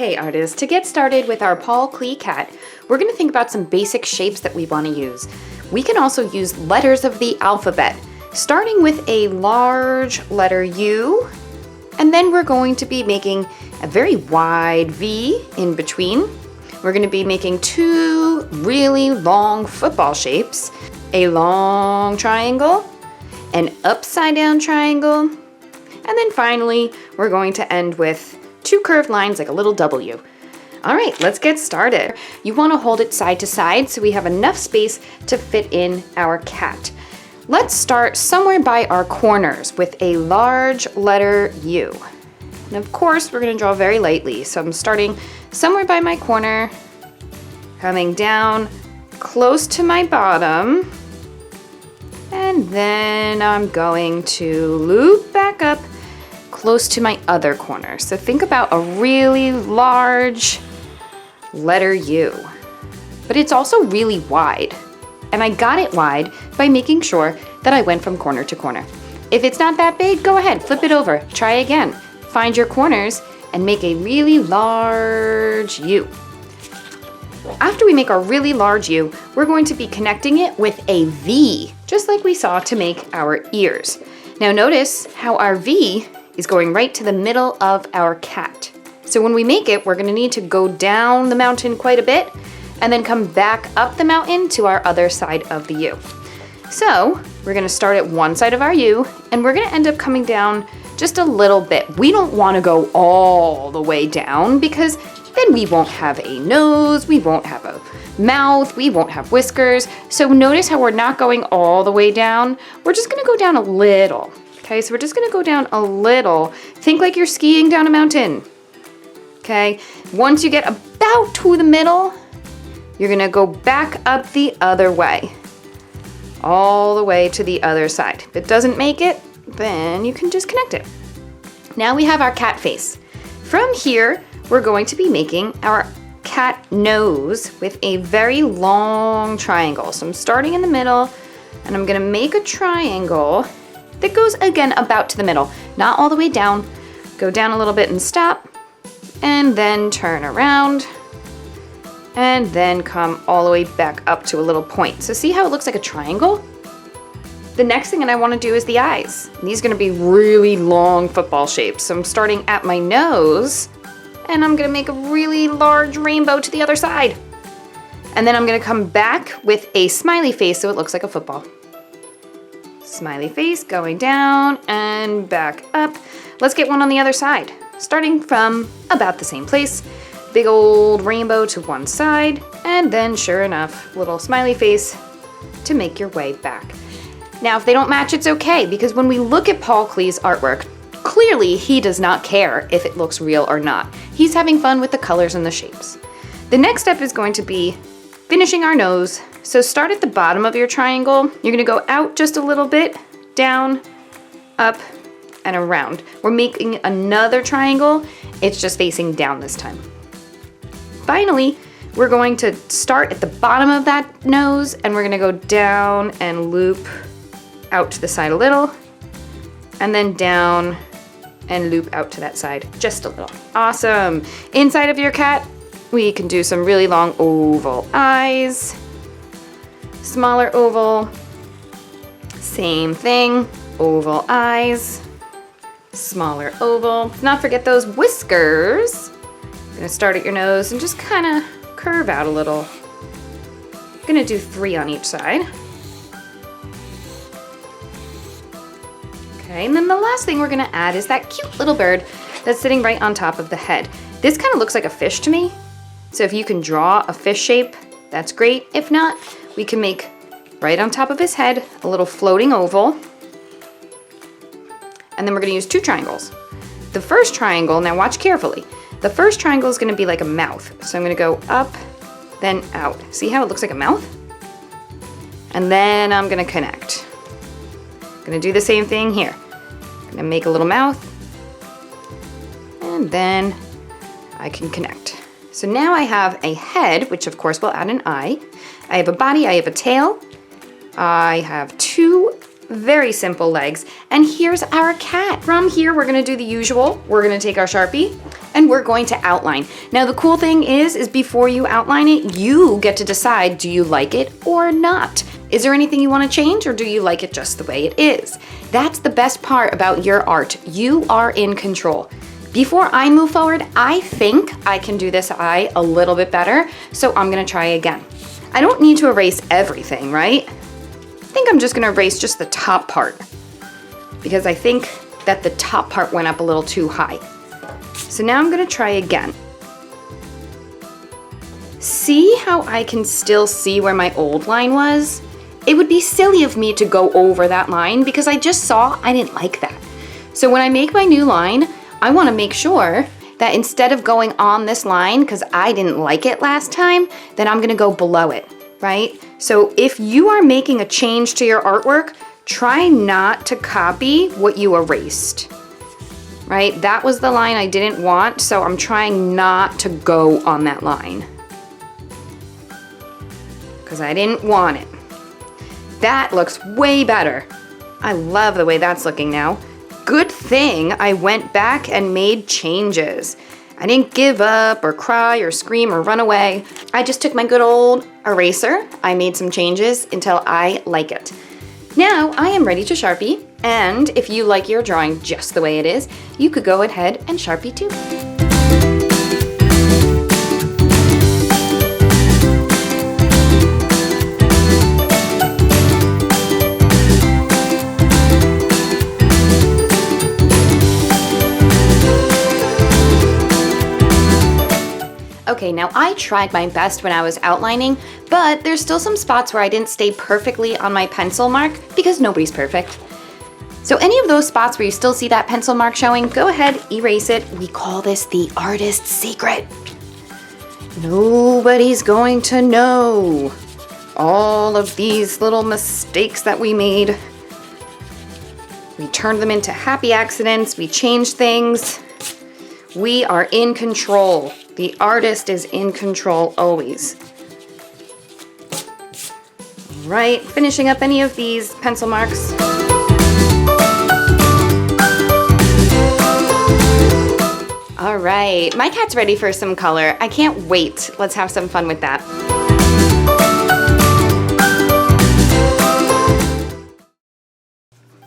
Okay, artists, to get started with our Paul Klee cat, we're going to think about some basic shapes that we want to use. We can also use letters of the alphabet, starting with a large letter U, and then we're going to be making a very wide V in between. We're going to be making two really long football shapes, a long triangle, an upside down triangle, and then finally we're going to end with two curved lines like a little W. All right, let's get started. You want to hold it side to side so we have enough space to fit in our cat. Let's start somewhere by our corners with a large letter U. And of course, we're going to draw very lightly. So I'm starting somewhere by my corner, coming down close to my bottom, and then I'm going to loop back up close to my other corner. So think about a really large letter U, but it's also really wide. And I got it wide by making sure that I went from corner to corner. If it's not that big, go ahead, flip it over, try again. Find your corners and make a really large U. After we make our really large U, we're going to be connecting it with a V, just like we saw to make our ears. Now notice how our V is going right to the middle of our cat. So when we make it, we're gonna need to go down the mountain quite a bit and then come back up the mountain to our other side of the U. So we're gonna start at one side of our U and we're gonna end up coming down just a little bit. We don't wanna go all the way down because then we won't have a nose, we won't have a mouth, we won't have whiskers. So notice how we're not going all the way down. We're just gonna go down a little. Okay, so we're just gonna go down a little. Think like you're skiing down a mountain. Okay, once you get about to the middle, you're gonna go back up the other way, all the way to the other side. If it doesn't make it, then you can just connect it. Now we have our cat face. From here, we're going to be making our cat nose with a very long triangle. So I'm starting in the middle and I'm gonna make a triangle that goes again about to the middle, not all the way down. Go down a little bit and stop, and then turn around, and then come all the way back up to a little point. So see how it looks like a triangle? The next thing that I want to do is the eyes. These are going to be really long football shapes. So I'm starting at my nose, and I'm going to make a really large rainbow to the other side. And then I'm going to come back with a smiley face so it looks like a football. Smiley face going down and back up. Let's get one on the other side. Starting from about the same place. Big old rainbow to one side, and then sure enough, little smiley face to make your way back. Now, if they don't match, it's okay, because when we look at Paul Klee's artwork, clearly he does not care if it looks real or not. He's having fun with the colors and the shapes. The next step is going to be finishing our nose. So start at the bottom of your triangle. You're gonna go out just a little bit, down, up, and around. We're making another triangle. It's just facing down this time. Finally, we're going to start at the bottom of that nose and we're gonna go down and loop out to the side a little, and then down and loop out to that side just a little. Awesome. Inside of your cat, we can do some really long oval eyes, smaller oval, same thing, oval eyes, smaller oval. Let's not forget those whiskers. I'm gonna start at your nose and just kind of curve out a little. I'm gonna do 3 on each side. Okay, and then the last thing we're gonna add is that cute little bird that's sitting right on top of the head. This kind of looks like a fish to me. So if you can draw a fish shape, that's great. If not, we can make right on top of his head a little floating oval. And then we're gonna use 2 triangles. The first triangle, now watch carefully. The first triangle is gonna be like a mouth. So I'm gonna go up, then out. See how it looks like a mouth? And then I'm gonna connect. Gonna do the same thing here. Gonna make a little mouth, and then I can connect. So now I have a head, which of course will add an eye. I have a body, I have a tail. I have 2 very simple legs, and here's our cat. From here, we're gonna do the usual. We're gonna take our Sharpie and we're going to outline. Now the cool thing is before you outline it, you get to decide, do you like it or not? Is there anything you want to change, or do you like it just the way it is? That's the best part about your art. You are in control. Before I move forward, I think I can do this eye a little bit better, so I'm gonna try again. I don't need to erase everything, right? I think I'm just gonna erase just the top part, because I think that the top part went up a little too high. So now I'm gonna try again. See how I can still see where my old line was? It would be silly of me to go over that line because I just saw I didn't like that. So when I make my new line, I wanna make sure that instead of going on this line, because I didn't like it last time, then I'm gonna go below it, right? So if you are making a change to your artwork, try not to copy what you erased, right? That was the line I didn't want, so I'm trying not to go on that line because I didn't want it. That looks way better. I love the way that's looking now. Good thing I went back and made changes. I didn't give up or cry or scream or run away. I just took my good old eraser. I made some changes until I like it. Now I am ready to Sharpie, and if you like your drawing just the way it is, you could go ahead and Sharpie too. Okay, now I tried my best when I was outlining, but there's still some spots where I didn't stay perfectly on my pencil mark because nobody's perfect. So any of those spots where you still see that pencil mark showing, go ahead, erase it. We call this the artist's secret. Nobody's going to know all of these little mistakes that we made. We turned them into happy accidents. We changed things. We are in control. The artist is in control always. All right, finishing up any of these pencil marks. All right, my cat's ready for some color. I can't wait. Let's have some fun with that.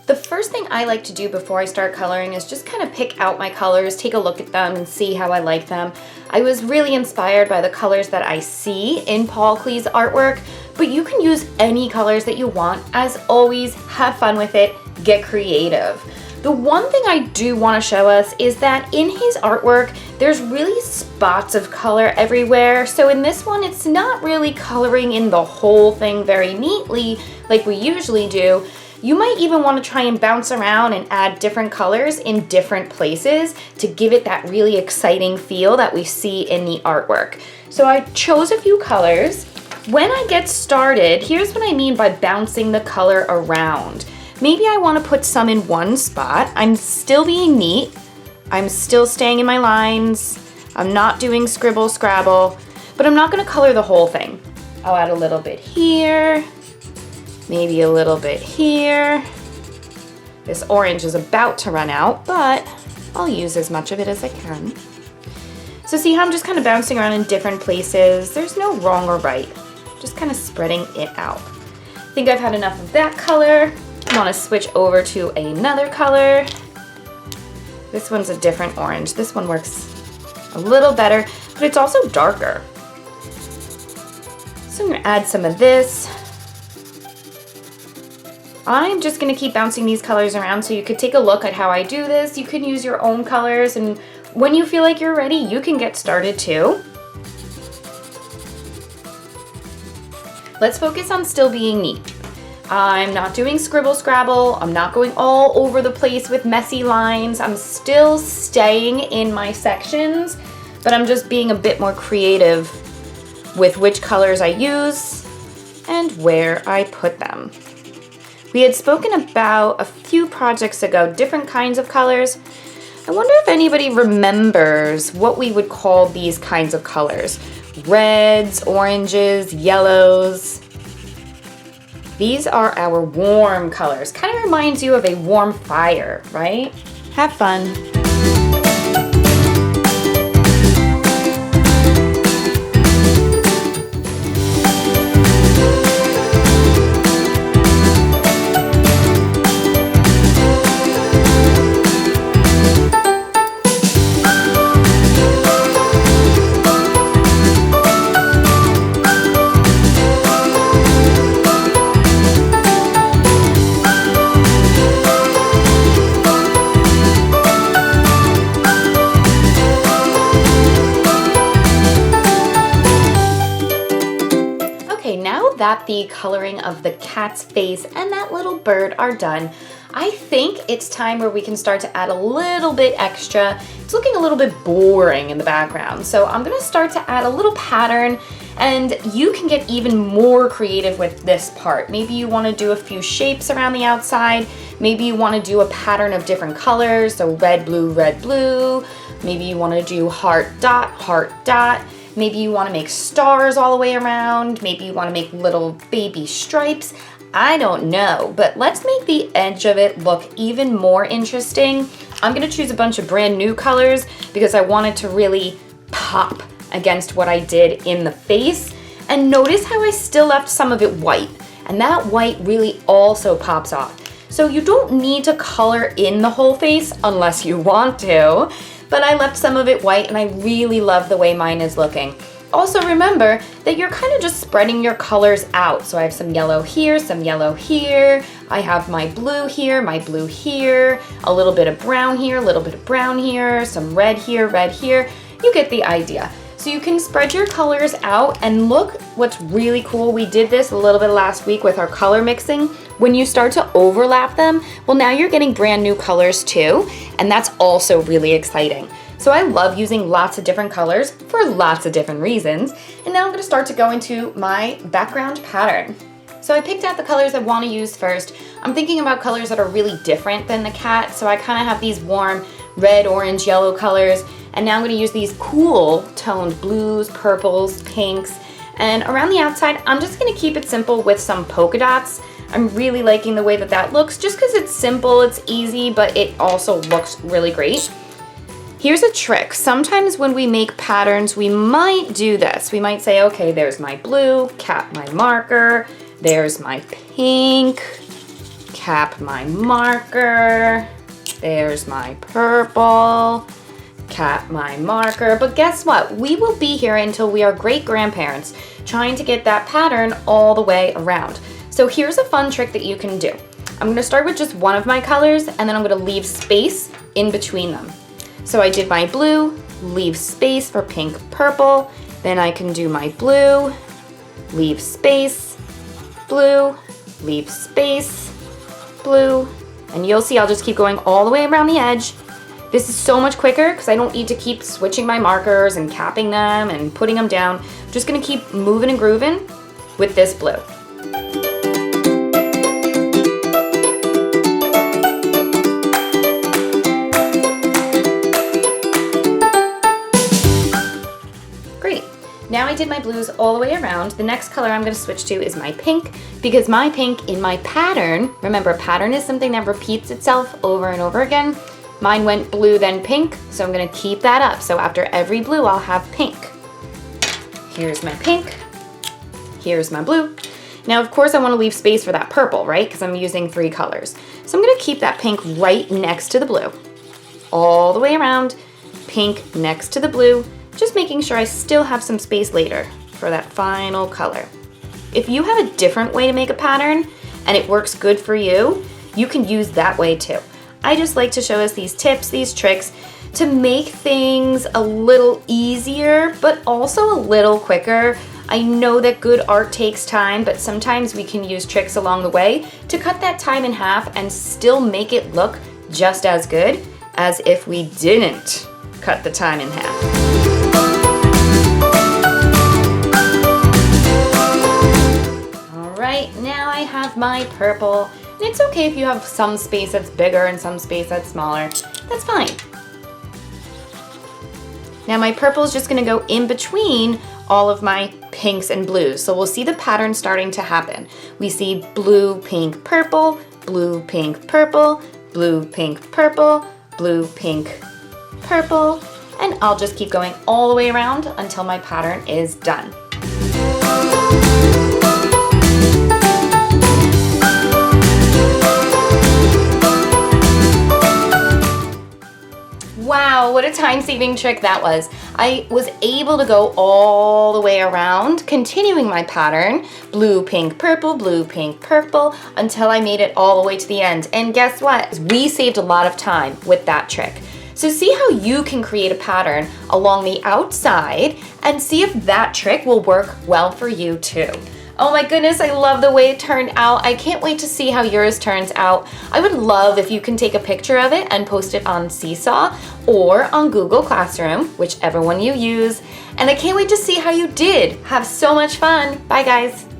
The first thing I like to do before I start coloring is just kind of pick out my colors, take a look at them and see how I like them. I was really inspired by the colors that I see in Paul Klee's artwork, but you can use any colors that you want. As always, have fun with it, get creative. The one thing I do want to show us is that in his artwork, there's really spots of color everywhere. So in this one, it's not really coloring in the whole thing very neatly like we usually do. You might even want to try and bounce around and add different colors in different places to give it that really exciting feel that we see in the artwork. So I chose a few colors. When I get started, here's what I mean by bouncing the color around. Maybe I want to put some in one spot. I'm still being neat. I'm still staying in my lines. I'm not doing scribble scrabble, but I'm not going to color the whole thing. I'll add a little bit here. Maybe a little bit here. This orange is about to run out, but I'll use as much of it as I can. So see how I'm just kind of bouncing around in different places. There's no wrong or right, just kind of spreading it out. I think I've had enough of that color. I want to switch over to another color. This one's a different orange. This one works a little better, but it's also darker. So I'm going to add some of this. I'm just going to keep bouncing these colors around so you could take a look at how I do this. You can use your own colors, and when you feel like you're ready, you can get started too. Let's focus on still being neat. I'm not doing scribble scrabble. I'm not going all over the place with messy lines. I'm still staying in my sections, but I'm just being a bit more creative with which colors I use and where I put them. We had spoken about a few projects ago, different kinds of colors. I wonder if anybody remembers what we would call these kinds of colors. Reds, oranges, yellows. These are our warm colors. Kind of reminds you of a warm fire, right? Have fun. that the coloring of the cat's face and that little bird are done, I think it's time where we can start to add a little bit extra. It's looking a little bit boring in the background, so I'm gonna start to add a little pattern, and you can get even more creative with this part. Maybe you wanna do a few shapes around the outside. Maybe you wanna do a pattern of different colors, so red, blue, red, blue. Maybe you wanna do heart, dot, heart, dot. Maybe you wanna make stars all the way around. Maybe you wanna make little baby stripes. I don't know, but let's make the edge of it look even more interesting. I'm gonna choose a bunch of brand new colors because I want it to really pop against what I did in the face. And notice how I still left some of it white, and that white really also pops off. So you don't need to color in the whole face unless you want to, but I left some of it white and I really love the way mine is looking. Also remember that you're kind of just spreading your colors out. So I have some yellow here, some yellow here. I have my blue here, a little bit of brown here, a little bit of brown here, some red here, red here. You get the idea. So you can spread your colors out, and look what's really cool. We did this a little bit last week with our color mixing. When you start to overlap them, well, now you're getting brand new colors too, and that's also really exciting. So I love using lots of different colors for lots of different reasons. And now I'm gonna start to go into my background pattern. So I picked out the colors I wanna use first. I'm thinking about colors that are really different than the cat. So I kinda have these warm red, orange, yellow colors. And now I'm gonna use these cool toned blues, purples, pinks. And around the outside, I'm just gonna keep it simple with some polka dots. I'm really liking the way that that looks just because it's simple, it's easy, but it also looks really great. Here's a trick. Sometimes when we make patterns, we might do this. We might say, okay, there's my blue, cap my marker. There's my pink, cap my marker. There's my purple, cap my marker. But guess what? We will be here until we are great grandparents, trying to get that pattern all the way around. So here's a fun trick that you can do. I'm gonna start with just one of my colors, and then I'm gonna leave space in between them. So I did my blue, leave space for pink, purple. Then I can do my blue, leave space, blue, leave space, blue. And you'll see I'll just keep going all the way around the edge. This is so much quicker because I don't need to keep switching my markers and capping them and putting them down. I'm just gonna keep moving and grooving with this blue. Now I did my blues all the way around. The next color I'm gonna switch to is my pink, because my pink in my pattern, remember a pattern is something that repeats itself over and over again. Mine went blue then pink, so I'm gonna keep that up. So after every blue, I'll have pink. Here's my pink, here's my blue. Now of course I wanna leave space for that purple, right? Because I'm using 3 colors. So I'm gonna keep that pink right next to the blue. All the way around, pink next to the blue, just making sure I still have some space later for that final color. If you have a different way to make a pattern and it works good for you, you can use that way too. I just like to show us these tips, these tricks to make things a little easier, but also a little quicker. I know that good art takes time, but sometimes we can use tricks along the way to cut that time in half and still make it look just as good as if we didn't cut the time in half. Right, now I have my purple, and it's okay if you have some space that's bigger and some space that's smaller. That's fine. Now my purple is just gonna go in between all of my pinks and blues. So we'll see the pattern starting to happen. We see blue, pink, purple, blue, pink, purple, blue, pink, purple, blue, pink, purple, and I'll just keep going all the way around until my pattern is done. Wow, what a time-saving trick that was. I was able to go all the way around, continuing my pattern, blue, pink, purple, until I made it all the way to the end. And guess what? We saved a lot of time with that trick. So see how you can create a pattern along the outside and see if that trick will work well for you too. Oh my goodness, I love the way it turned out. I can't wait to see how yours turns out. I would love if you can take a picture of it and post it on Seesaw or on Google Classroom, whichever one you use. And I can't wait to see how you did. Have so much fun. Bye guys.